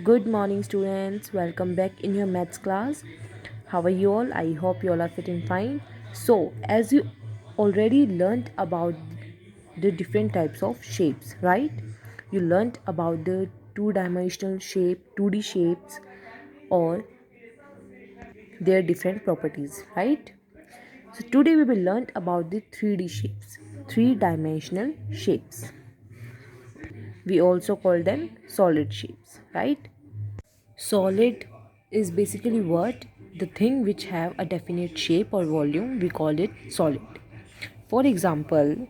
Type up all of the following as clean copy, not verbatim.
Good morning, students. Welcome back in your maths class. How are you all? I hope you all are fit and fine. So, as you already learned about the different types of shapes, right? You learned about the two-dimensional shape, 2D shapes, or their different properties, right? So, today we will learn about the 3D shapes, three-dimensional shapes. We also call them solid shapes, right? Solid is basically what? The thing which have a definite shape or volume, we call it solid. For example,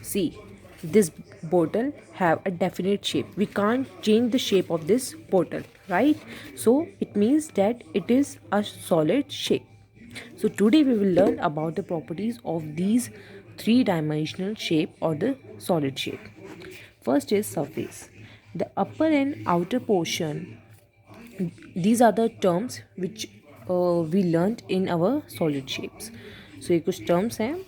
see, this bottle have a definite shape. We can't change the shape of this bottle, right? So it means that it is a solid shape. So today we will learn about the properties of these three-dimensional shape or the solid shape. First is surface. The upper and outer portion, these are the terms which we learned in our solid shapes. So ये कुछ terms हैं.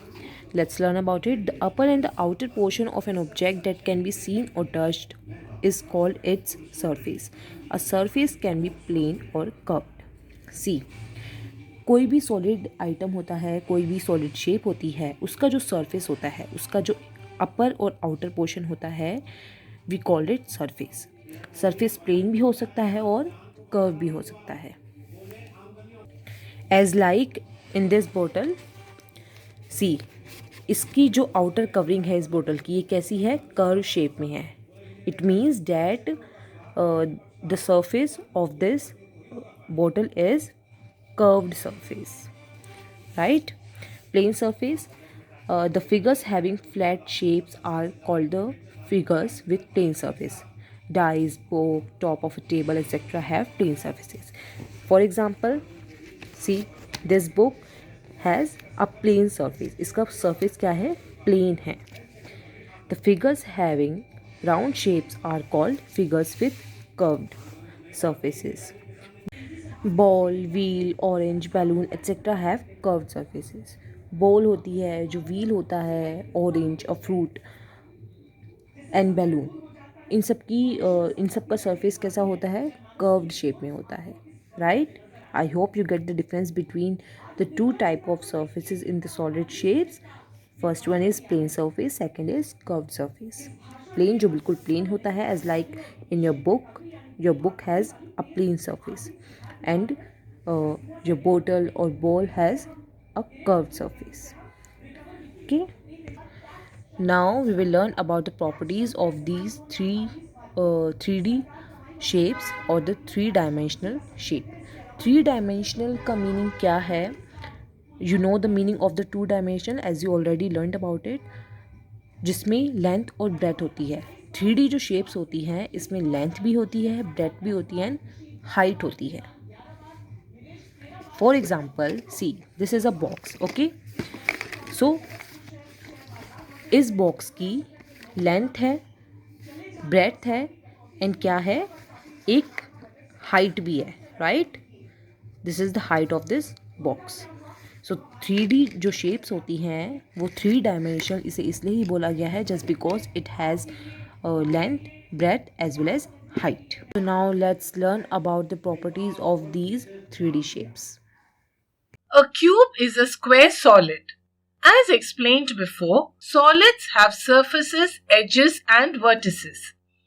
Let's learn about it. The upper and the outer portion of an object that can be seen or touched is called its surface. A surface can be plain or curved. See, कोई भी solid item होता है, कोई भी solid shape होती है, उसका जो सरफेस होता है, उसका जो अपर और आउटर पोर्शन होता है, we call it surface. Surface plane भी हो सकता है और कर्व भी हो सकता है. एज लाइक इन दिस बोतल, सी, इसकी जो आउटर कवरिंग है इस बोतल की, ये कैसी है? कर्व शेप में है. It means that the surface of this bottle is curved surface, right? Plain surface, the figures having flat shapes are called the figures with plain surface. Dice, book, top of a table, etc. have plain surfaces. For example, see, this book has a plain surface. इसका surface क्या है? Plain है. The figures having round shapes are called figures with curved surfaces. Ball, wheel, orange, balloon etcetera have curved surfaces. Ball होती है, जो wheel होता है, orange, a fruit and balloon, इन सब का सरफेस कैसा होता है? कर्व्ड शेप में होता है, right? I hope you get the difference between the two type of surfaces in the solid shapes. First one is plane surface, second is curved surface. Plane जो बिल्कुल प्लेन होता है, as like in your book has a plane surface, and your bottle or bowl has a curved surface. Okay, now we will learn about the properties of these 3D shapes or the three-dimensional shape. Three-dimensional का meaning क्या है? You know the meaning of the two-dimensional as you already learned about it, जिसमें length और breath होती है. 3D जो shapes होती हैं, इसमें लेंथ भी होती है, ब्रेथ भी होती है, एंड हाइट होती है. For example, see, this is a box, okay? So, इस बॉक्स की लेंथ है, ब्रेथ है, एंड क्या है? एक हाइट भी है, right? This is the height of this box. So 3D जो शेप्स होती हैं वो 3 डायमेंशनल इसे इसलिए ही बोला गया है just because it has length, breadth as well as height. So now let's learn about the properties of these 3D shapes. A cube is a square solid. As explained before, solids have surfaces, edges, and vertices.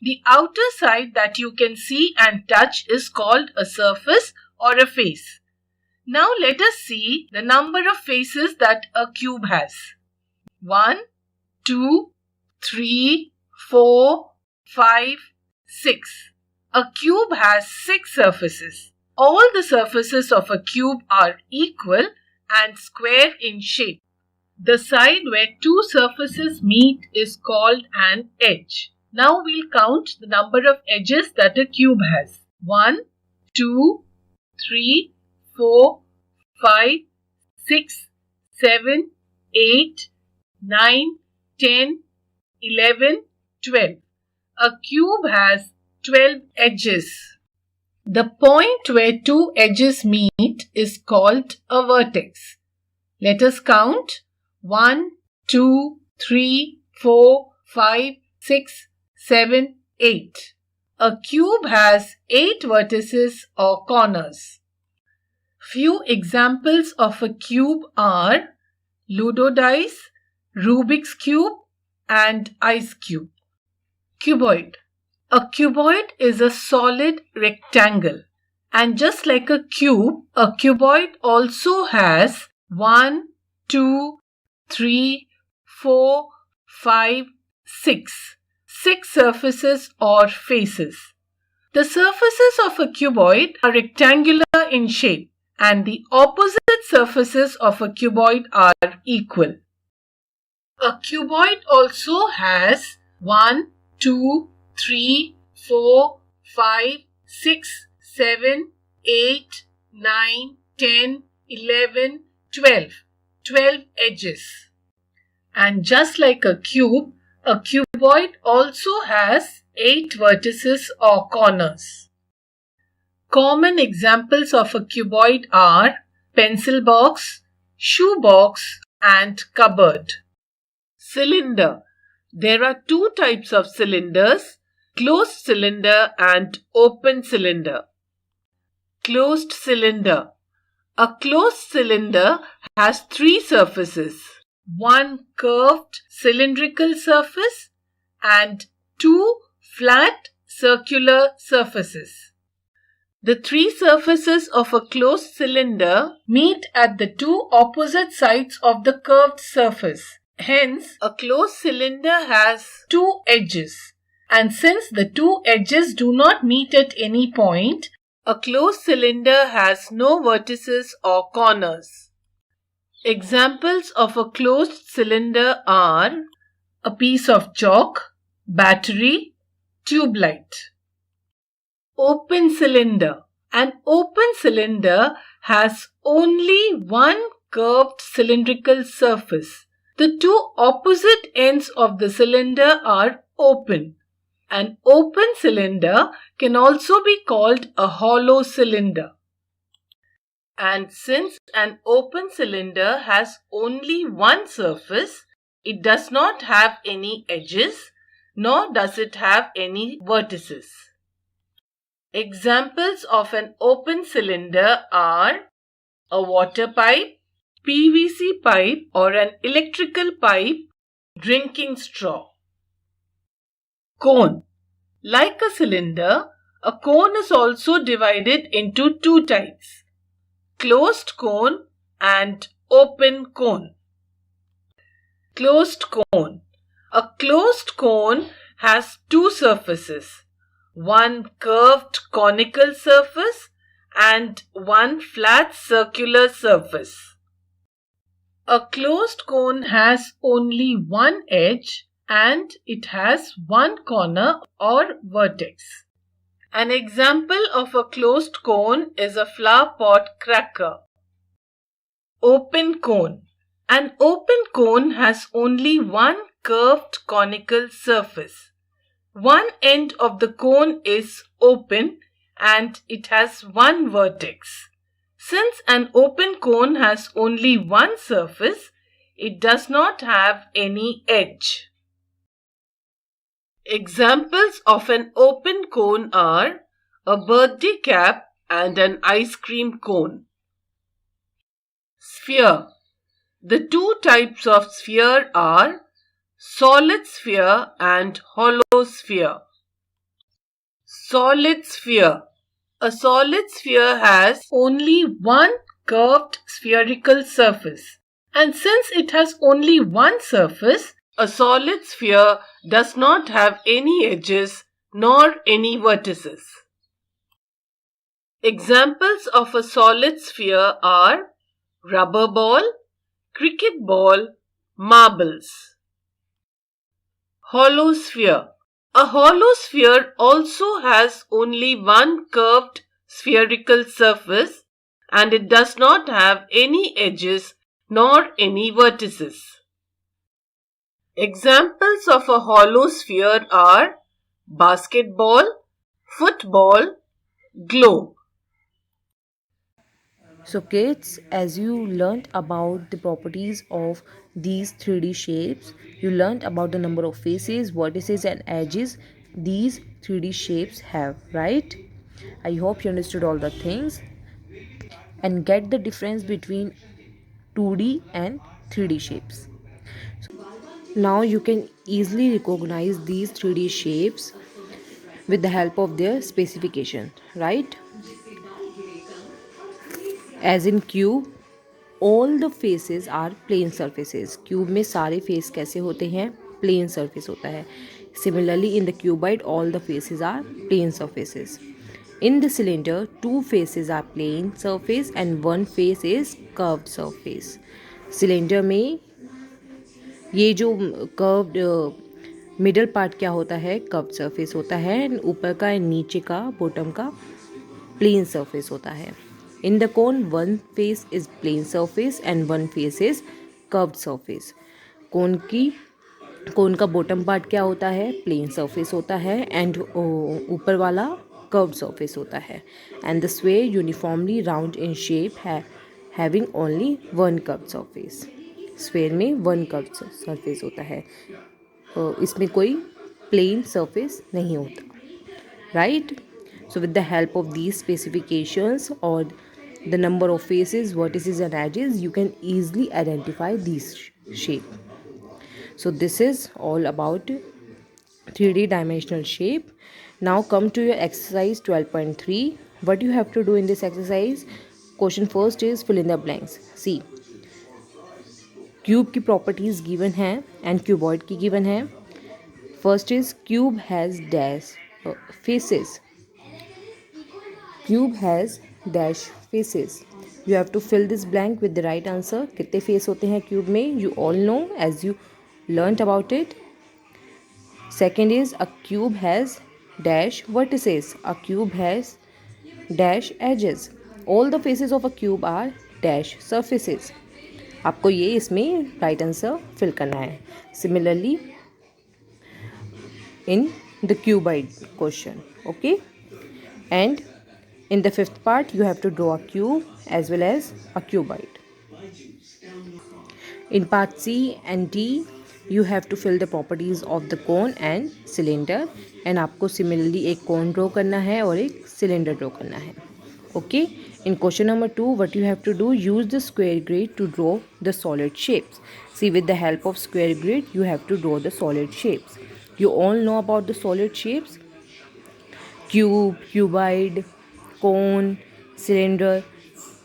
The outer side that you can see and touch is called a surface or a face. Now let us see the number of faces that a cube has. 1, 2, 3, 4, 5, 6. A cube has 6 surfaces. All the surfaces of a cube are equal and square in shape. The side where two surfaces meet is called an edge. Now we'll count the number of edges that a cube has. 1, 2, 3, 4, 5, 6, 7, 8, 9, 10, 11, 12. A cube has 12 edges. The point where two edges meet is called a vertex. Let us count 1, 2, 3, 4, 5, 6, 7, 8. A cube has 8 vertices or corners. Few examples of a cube are Ludo dice, Rubik's cube, and ice cube. Cuboid. A cuboid is a solid rectangle. And just like a cuboid also has 1, 2, 3, 4, 5, 6. 6 surfaces or faces. The surfaces of a cuboid are rectangular in shape and the opposite surfaces of a cuboid are equal. A cuboid also has 1, 2, 3, 4, 5, 6, 7, 8, 9, 10, 11, 12. 12 edges. And just like a cuboid also has 8 vertices or corners. Common examples of a cuboid are pencil box, shoe box, and cupboard. Cylinder. There are 2 types of cylinders, closed cylinder and open cylinder. Closed cylinder. A closed cylinder has 3 surfaces. 1 curved cylindrical surface and 2 flat circular surfaces. The 3 surfaces of a closed cylinder meet at the 2 opposite sides of the curved surface. Hence, a closed cylinder has 2 edges. And since the 2 edges do not meet at any point, a closed cylinder has no vertices or corners. Examples of a closed cylinder are a piece of chalk, battery, tube light. Open cylinder. An open cylinder has only one curved cylindrical surface. The 2 opposite ends of the cylinder are open. An open cylinder can also be called a hollow cylinder. And since an open cylinder has only one surface, it does not have any edges, nor does it have any vertices. Examples of an open cylinder are a water pipe, PVC pipe or an electrical pipe, drinking straw. Cone. Like a cylinder, a cone is also divided into 2 types, closed cone and open cone. Closed cone. A closed cone has 2 surfaces, one curved conical surface and one flat circular surface. A closed cone has only one edge and it has one corner or vertex. An example of a closed cone is a flower pot cracker. Open cone. An open cone has only one curved conical surface. One end of the cone is open and it has one vertex. Since an open cone has only one surface, it does not have any edge. Examples of an open cone are a birthday cap and an ice cream cone. Sphere. The 2 types of sphere are solid sphere and hollow sphere. Solid sphere. A solid sphere has only one curved spherical surface. And since it has only one surface, a solid sphere does not have any edges nor any vertices. Examples of a solid sphere are rubber ball, cricket ball, marbles. Hollow sphere. A hollow sphere also has only one curved spherical surface and it does not have any edges nor any vertices. Examples of a hollow sphere are basketball, football, globe. So kids, as you learnt about the properties of these 3D shapes. You learned about the number of faces, vertices and edges these 3D shapes have, right? I hope you understood all the things and get the difference between 2D and 3D shapes. Now you can easily recognize these 3D shapes with the help of their specification, right? As in cube, all the faces are plane surfaces. Cube में सारे face कैसे होते हैं? Plane surface होता है. Similarly, in the cuboid, all the faces are plane surfaces. In the cylinder, 2 faces are plane surface and 1 face is curved surface. Cylinder में ये जो कर्व्ड मिडल पार्ट क्या होता है? कर्व्ड सरफेस होता है. ऊपर का एंड नीचे का बॉटम का प्लेन सरफेस होता है. In the cone, one face is plane surface and one face is curved surface. कोन का बॉटम पार्ट क्या होता है? प्लेन सरफेस होता है एंड ऊपर वाला कर्व्ड सरफेस होता है. And the sphere uniformly round in shape having only one curved surface. Sphere में वन कर्व्ड सरफेस होता है, इसमें कोई प्लेन सरफेस नहीं होता, right? So with the help of these specifications or the number of faces, vertices and edges, you can easily identify these shape. So this is all about 3D dimensional shape. Now come to your exercise 12.3. What you have to do in this exercise? Question first is fill in the blanks. See, cube की properties given हैं and cuboid की given है. First is cube has dash faces. Cube has dash faces. You have to fill this blank with the right answer. कितने face होते हैं cube में? You all know as you learnt about it. Second is a cube has dash vertices. A cube has dash edges. All the faces of a cube are dash surfaces. आपको ये इसमें right answer fill करना है. Similarly in the cuboid question, okay? And in the fifth part, you have to draw a cube as well as a cuboid. In part C and D, you have to fill the properties of the cone and cylinder. And आपको similarly एक cone draw करना है और एक cylinder draw करना है. Okay. In question number 2, what you have to do? Use the square grid to draw the solid shapes. See, with the help of square grid, you have to draw the solid shapes. You all know about the solid shapes: cube, cuboid, cone, cylinder.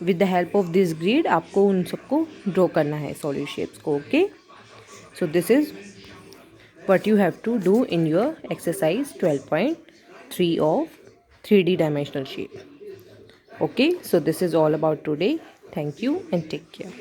With the help of this grid आपको उन सबको draw करना है, solid shapes को. Okay, so this is what you have to do in your exercise 12.3 of 3D dimensional shape. Okay, so this is all about today. Thank you and take care.